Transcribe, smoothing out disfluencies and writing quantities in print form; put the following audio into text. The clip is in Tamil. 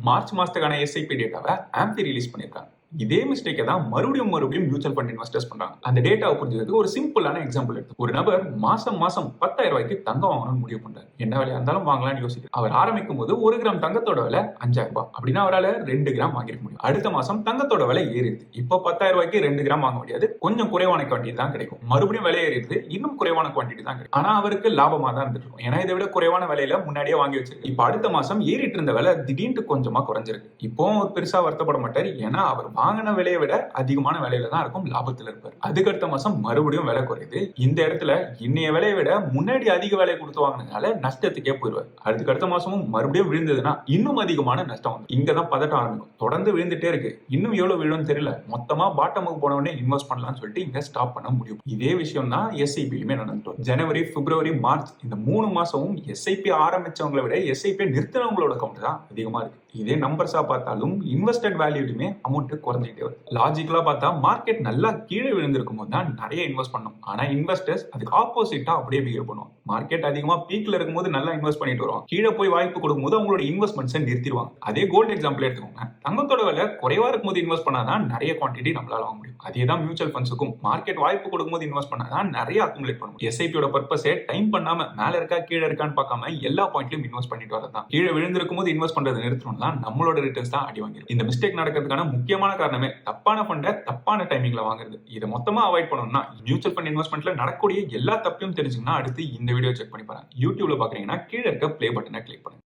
மார்ச் மாசத்துக்கான எஸ்ஐபி டேட்டாவை ஆம்பி ரிலீஸ் பண்ணியிருக்காங்க. இதே மிஸ்டேக்கை தான் மறுபடியும் மியூச்சுவல் ஃபண்ட் இன்வெஸ்டர்ஸ் பண்றாங்க. அந்த டேட்டாவை புரிஞ்சுக்கிறதுக்கு ஒரு சிம்பிளான எக்ஸாம்பிள் எடுத்து, ஒரு நபர் மாசம் 10,000 ரூபாய்க்கு தங்கம் வாங்கணும்னு முடிவு பண்றாரு. என்ன விலையா இருந்தாலும் வாங்கலாம்னு யோசிக்கிறார். அவர் ஆரம்பிக்கும் போது 1 கிராம் தங்கத்தோட விலை 5,000 ரூபாய். அப்படின்னா அவரால் 2 கிராம் வாங்கிருக்க முடியும். அடுத்த மாசம் தங்கத்தோட விலை ஏறிடுது. இப்போ 10,000 ரூபாய்க்கு 2 கிராம் வாங்க முடியாது, கொஞ்சம் குறைவான குவான்டிட்டி தான் கிடைக்கும். மறுபடியும் விலை ஏறிடுது, இன்னும் குறைவான குவான்டிட்டி தான் கிடைக்கும். ஆனா அவருக்கு லாபமா தான் இருந்துட்டு இருக்கும். ஏன்னா இதை விட குறைவான விலையில முன்னாடியே வாங்கி வச்சிருக்கு. இப்போ அடுத்த மாசம் ஏறிட்டு இருந்த விலை திடீர்னு கொஞ்சமா குறைஞ்சிருக்கு. இப்போ ஒரு பெருசா வருத்தப்பட மாட்டாரு. ஏன்னா அவர் வாங்கின விலையை விட அதிகமான விலையில தான் இருக்கும், லாபத்தில் இருப்பார். அதுக்கடுத்த மாசம் மறுபடியும் விலை குறையுது. இந்த இடத்துல இன்னைய விலையை விட முன்னாடி அதிக விலை கொடுத்து வாங்கினதுனால நஷ்டத்துக்கே போயிடுவார். அதுக்கடுத்த மாசமும் மறுபடியும் விழுந்ததுன்னா இன்னும் அதிகமான நஷ்டம் வந்து இங்கதான் பதட்டம் ஆரம்பிக்கும். தொடர்ந்து விழுந்துட்டே இருக்கு, இன்னும் எவ்வளவு விழுன்னு தெரியல, மொத்தமா பாட்டமுக்கு போனவனே இன்வெஸ்ட் பண்ணலாம்னு சொல்லிட்டு இங்க ஸ்டாப் பண்ண முடியும். இதே விஷயம் தான் எஸ்ஐபிலுமே நடந்துட்டோம். ஜனவரி, பிப்ரவரி, மார்ச் இந்த 3 மாசமும் எஸ்ஐபி ஆரம்பிச்சவங்களை விட எஸ்ஐபி நிறுத்தினவங்களோட கவுண்ட் தான் அதிகமா இருக்கு. இதே நம்பர்ஸா பார்த்தாலும் இன்வெஸ்டட் வேல்யூலுமே அமௌண்ட் குறைஞ்சிட்டே வருது. லாஜிக்கலா பார்த்தா மார்க்கெட் நல்லா கீழே விழுந்திருக்கும் போது தான் நிறைய இன்வெஸ்ட் பண்ணும். ஆனா இன்வெஸ்டர்ஸ் அதுக்கு ஆப்போசிட்டா அப்படியே பிஹேவ் பண்ணுவாங்க. மார்க்கெட் அதிகமா பீக்ல இருக்கும்போது நல்லா இன்வெஸ்ட் பண்ணிட்டு வருவாங்க, கீழே போய் வாய்ப்பு கொடுக்கும்போது அவங்களோட இன்வெஸ்ட்மெண்ட்ஸை நிறுத்திடுவாங்க. அதே கோல்டு எக்ஸாம்பிள் எடுத்துக்கோங்க. தங்கத்தோட விலை குறைவா இருக்கும்போது இன்வெஸ்ட் பண்ணாதான் நிறைய குவான்டிட்டி நம்மளால வாங்க முடியும். அதே தான் மியூச்சுவல் ஃபண்ட்ஸுக்கும் மார்க்கெட் வாய்ப்பு கொடுக்கும்போது இன்வெஸ்ட் பண்ணாதான் நிறைய அக்குமுலேட் பண்ண முடியும். எஸ்ஐபியோட பர்பஸே டைம் பண்ணாம மேல இருக்கா கீழே இருக்கான்னு பார்க்காம எல்லா பாயிண்ட்லயும் இன்வெஸ்ட் பண்ணிட்டு வரதான். கீழே விழுந்திருக்கும் போது இன்வெஸ்ட் பண்றது நிறுத்தணும் தான் நம்மளோட ரிட்டர்ன்ஸ் தான் அடி வாங்கிடும். இந்த மிஸ்டேக் நடக்கிறதுக்கான முக்கியமான காரணமே தப்பான ஃபண்டை தப்பான டைமிங்ல வாங்குறது. இதை மொத்தமா அவாய்ட் பண்ணணும்னா மியூச்சுவல் ஃபண்ட் இன்வெஸ்ட்மெண்ட்ல நடக்கக்கூடிய எல்லா தப்பையும் தெரிஞ்சுக்கணும். அடுத்து இந்த வீடியோ செக் பண்ணி பாருங்க. யூடியூப்ல பாக்குறீங்கன்னா கீழே இருக்க பிளே பட்டனை கிளிக் பண்ணுங்க.